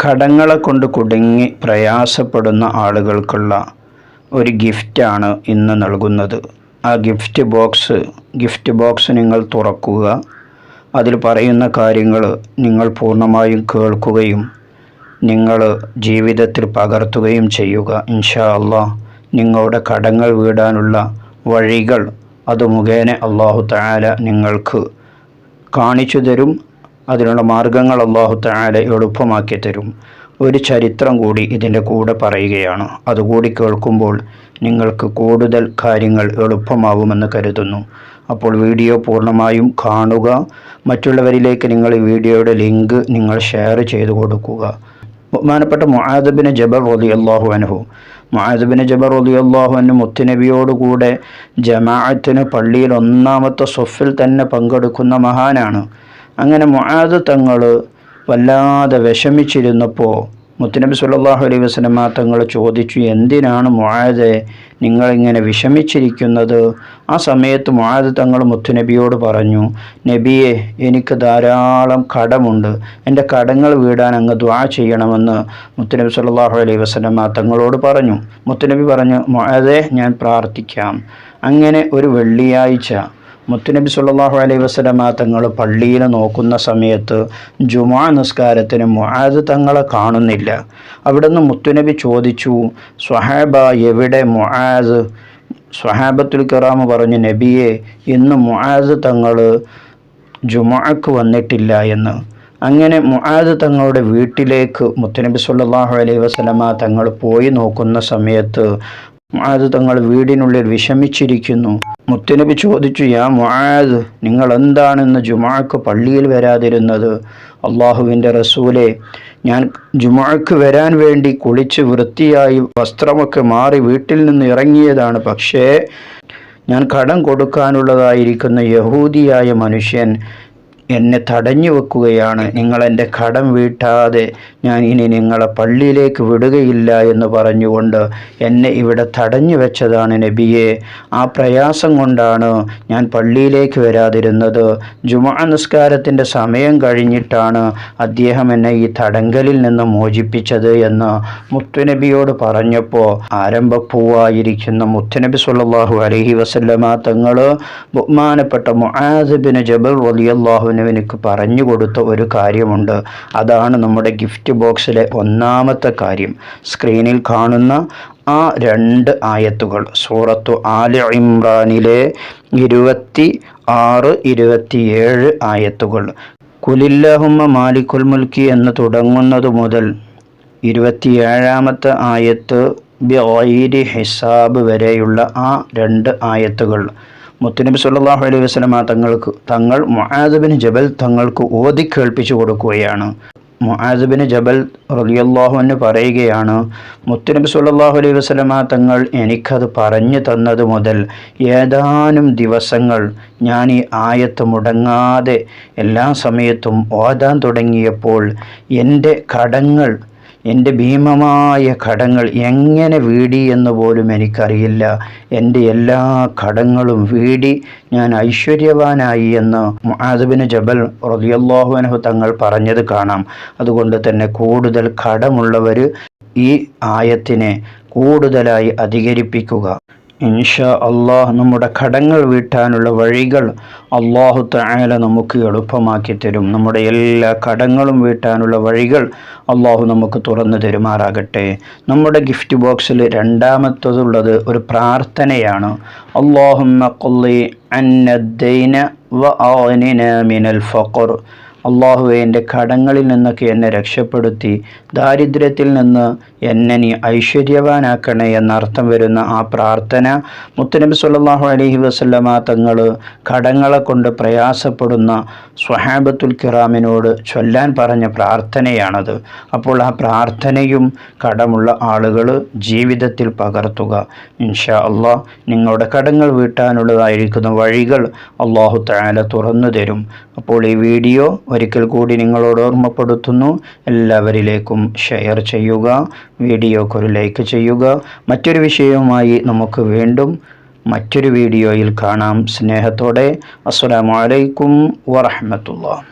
കടങ്ങളെ കൊണ്ട് കുടുങ്ങി പ്രയാസപ്പെടുന്ന ആളുകൾക്കുള്ള ഒരു ഗിഫ്റ്റാണ് ഇന്ന് നൽകുന്നത്. ആ ഗിഫ്റ്റ് ബോക്സ് നിങ്ങൾ തുറക്കുക. അതിൽ പറയുന്ന കാര്യങ്ങൾ നിങ്ങൾ പൂർണ്ണമായും കേൾക്കുകയും നിങ്ങൾ ജീവിതത്തിൽ പകർത്തുകയും ചെയ്യുക. ഇൻഷാ അല്ലാഹ് നിങ്ങളുടെ കടങ്ങൾ വീടാനുള്ള വഴികൾ അത് മുഖേന അല്ലാഹു തആല നിങ്ങൾക്ക് കാണിച്ചു തരും. അതിനുള്ള മാർഗങ്ങൾ അല്ലാഹു തആല എളുപ്പമാക്കി തരും. ഒരു ചരിത്രം കൂടി ഇതിൻ്റെ കൂടെ പറയുകയാണ്. അതുകൂടി കേൾക്കുമ്പോൾ നിങ്ങൾക്ക് കൂടുതൽ കാര്യങ്ങൾ എളുപ്പമാവുമെന്ന് കരുതുന്നു. അപ്പോൾ വീഡിയോ പൂർണ്ണമായും കാണുക. മറ്റുള്ളവരിലേക്ക് നിങ്ങൾ ഈ വീഡിയോയുടെ ലിങ്ക് നിങ്ങൾ ഷെയർ ചെയ്തു കൊടുക്കുക. ബഹുമാനപ്പെട്ട മുആദ് ബിൻ ജബൽ റളിയല്ലാഹു അൻഹു മുത്തുനബിയോടുകൂടെ ജമാഅത്തിന് പള്ളിയിൽ ഒന്നാമത്തെ സ്വഫിൽ തന്നെ പങ്കെടുക്കുന്ന മഹാനാണ്. അങ്ങനെ മുആദ് തങ്ങൾ വല്ലാതെ വിഷമിച്ചിരുന്നപ്പോൾ മുത്തുനബി സല്ലല്ലാഹു അലൈഹി വസല്ലം തങ്ങൾ ചോദിച്ചു, എന്തിനാണ് മുആദ് നിങ്ങളിങ്ങനെ വിഷമിച്ചിരിക്കുന്നത്? ആ സമയത്ത് മുആദ് തങ്ങൾ മുത്തുനബിയോട് പറഞ്ഞു, നബിയെ, എനിക്ക് ധാരാളം കടമുണ്ട്, എൻ്റെ കടങ്ങൾ വീടാൻ അങ്ങ് ദുആ ചെയ്യണമെന്ന് മുത്തുനബി സല്ലല്ലാഹു അലൈഹി വസല്ലം തങ്ങളോട് പറഞ്ഞു. മുത്തുനബി പറഞ്ഞു, മുആദേ, ഞാൻ പ്രാർത്ഥിക്കാം. അങ്ങനെ ഒരു വെള്ളിയാഴ്ച മുത്തുനബി സല്ലല്ലാഹു അലൈഹി വസല്ലം തങ്ങൾ പള്ളിയിൽ നോക്കുന്ന സമയത്ത് ജുമുഅ നിസ്കാരത്തിന് മുആദ് തങ്ങളെ കാണുന്നില്ല. അവിടുന്ന് മുത്തുനബി ചോദിച്ചു, സ്വഹാബ, എവിടെ മുആദ്? സ്വഹാബത്തുൽ കിറാം പറഞ്ഞു, നബിയെ, ഇന്ന് മുആദ് തങ്ങൾ ജുമുഅക്ക് വന്നിട്ടില്ല എന്ന്. അങ്ങനെ മുആദ് തങ്ങളുടെ വീട്ടിലേക്ക് മുത്തുനബി സല്ലല്ലാഹു അലൈഹി വസല്ലം തങ്ങൾ പോയി നോക്കുന്ന സമയത്ത് മുആദ് തങ്ങൾ വീടിനുള്ളിൽ വിഷമിച്ചിരിക്കുന്നു. മുത്തുനബി ചോദിച്ചു, യാ മുആദ്, നിങ്ങൾ എന്താണെന്ന് ജുമുഅക്ക് പള്ളിയിൽ വരാതിരുന്നത്? അള്ളാഹുവിൻ്റെ റസൂലെ, ഞാൻ ജുമുഅക്ക് വരാൻ വേണ്ടി കുളിച്ച് വൃത്തിയായി വസ്ത്രമൊക്കെ മാറി വീട്ടിൽ നിന്ന് ഇറങ്ങിയതാണ്. പക്ഷേ ഞാൻ കടം കൊടുക്കാനുള്ളതായിരിക്കുന്ന യഹൂദിയായ മനുഷ്യൻ എന്നെ തടഞ്ഞു വെക്കുകയാണ്. നിങ്ങളെൻ്റെ കടം വീട്ടാതെ ഞാൻ ഇനി നിങ്ങളെ പള്ളിയിലേക്ക് വിടുകയില്ല എന്ന് പറഞ്ഞുകൊണ്ട് എന്നെ ഇവിടെ തടഞ്ഞു വെച്ചതാണ് നബിയെ. ആ പ്രയാസം കൊണ്ടാണ് ഞാൻ പള്ളിയിലേക്ക് വരാതിരുന്നത്. ജുമുഅ നിസ്കാരത്തിൻ്റെ സമയം കഴിഞ്ഞിട്ടാണ് അദ്ദേഹം എന്നെ ഈ തടങ്കലിൽ നിന്ന് മോചിപ്പിച്ചത് എന്ന് മുത്തുനബിയോട് പറഞ്ഞപ്പോൾ ആരംഭപ്പൂവായിരിക്കുന്ന മുത്തുനബി സല്ലല്ലാഹു അലൈഹി വസല്ലമ തങ്ങൾ ബഹുമാനപ്പെട്ട മുആദ് ബിൻ ജബൽ റളിയല്ലാഹു എനിക്ക് പറഞ്ഞു കൊടുത്ത ഒരു കാര്യമുണ്ട്. അതാണ് നമ്മുടെ ഗിഫ്റ്റ് ബോക്സിലെ ഒന്നാമത്തെ കാര്യം. സ്ക്രീനിൽ കാണുന്ന ആ 2 ആയത്തുകൾ, സൂറത്തു ആലി ഇമ്രാനിലെ 26, 27 ആയത്തുകൾ. കുലില്ലാഹുമ്മ മാലിക്കുൽ മുൽക്കി എന്ന് തുടങ്ങുന്നത് മുതൽ 27ാമത്തെ ആയത്ത് ബിഗൈരി ഹിസാബ് വരെയുള്ള ആ 2 ആയത്തുകൾ മുത്തുനബി സല്ലല്ലാഹു അലൈഹി വസല്ലം തങ്ങൾ മുആദ് ബിൻ ജബൽ തങ്ങൾക്ക് ഓതി കേൾപ്പിച്ചു കൊടുക്കുകയാണ്. മുആദ് ബിൻ ജബൽ റളിയല്ലാഹു അൻഹു പറയുകയാണ്, മുത്തുനബി സല്ലല്ലാഹു അലൈഹി വസല്ലം തങ്ങൾ എനിക്കത് പറഞ്ഞു തന്നത് മുതൽ ഏതാനും ദിവസങ്ങൾ ഞാൻ ഈ ആയത്ത് മുടങ്ങാതെ എല്ലാ സമയത്തും ഓതാൻ തുടങ്ങിയപ്പോൾ എൻ്റെ ഭീമമായ കടങ്ങൾ എങ്ങനെ വീടി എന്ന് പോലും എനിക്കറിയില്ല. എൻ്റെ എല്ലാ കടങ്ങളും വീടി ഞാൻ ഐശ്വര്യവാനായി എന്ന് മുആദ് ബിൻ ജബൽ റളിയല്ലാഹു അൻഹു തങ്ങൾ പറഞ്ഞത് കാണാം. അതുകൊണ്ട് തന്നെ കൂടുതൽ കടമുള്ളവർ ഈ ആയത്തിനെ കൂടുതലായി അധികരിപ്പിക്കുക. ഇൻഷാ അല്ലാഹ് നമ്മുടെ കടങ്ങൾ വീട്ടാനുള്ള വഴികൾ അല്ലാഹു തആല നമുക്ക് എളുപ്പമാക്കി തരും. നമ്മുടെ എല്ലാ കടങ്ങളും വീട്ടാനുള്ള വഴികൾ അല്ലാഹു നമുക്ക് തുറന്നു തരുമാറാകട്ടെ. നമ്മുടെ ഗിഫ്റ്റ് ബോക്സിൽ രണ്ടാമത്തതുള്ളത് ഒരു പ്രാർത്ഥനയാണ്. അല്ലാഹുമ്മ ഖളി അന്നദ്ദൈന വ അഗ്നിനാ മിനൽ ഫഖർ. അല്ലാഹുവേ, എൻ്റെ കടങ്ങളിൽ നിന്നൊക്കെ എന്നെ രക്ഷപ്പെടുത്തി ദാരിദ്ര്യത്തിൽ നിന്ന് എന്നെ നീ ഐശ്വര്യവാനാക്കണേ എന്നർത്ഥം വരുന്ന ആ പ്രാർത്ഥന മുത്തുനബി സല്ലല്ലാഹു അലൈഹി വസല്ലമ തങ്ങൾ കടങ്ങളെ കൊണ്ട് പ്രയാസപ്പെടുന്ന സ്വഹാബത്തുൽ കിറാമിനോട് ചൊല്ലാൻ പറഞ്ഞ പ്രാർത്ഥനയാണത്. അപ്പോൾ ആ പ്രാർത്ഥനയും കടമുള്ള ആളുകൾ ജീവിതത്തിൽ പകർത്തുക. ഇൻഷാ അല്ലാഹ് നിങ്ങളുടെ കടങ്ങൾ വീട്ടാനുള്ളതായിരിക്കുന്ന വഴികൾ അല്ലാഹു തആല തുറന്നു തരും. അപ്പോൾ ഈ വീഡിയോ ഒരിക്കൽ കൂടി നിങ്ങളോട് ഓർമ്മപ്പെടുത്തുന്നു, എല്ലാവരിലേക്കും ഷെയർ ചെയ്യുക, വീഡിയോക്ക് ഒരു ലൈക്ക് ചെയ്യുക. മറ്റൊരു വിഷയവുമായി നമുക്ക് വീണ്ടും മറ്റൊരു വീഡിയോയിൽ കാണാം. സ്നേഹത്തോടെ അസ്സലാമു അലൈക്കും വറഹ്മത്തുള്ളാഹി.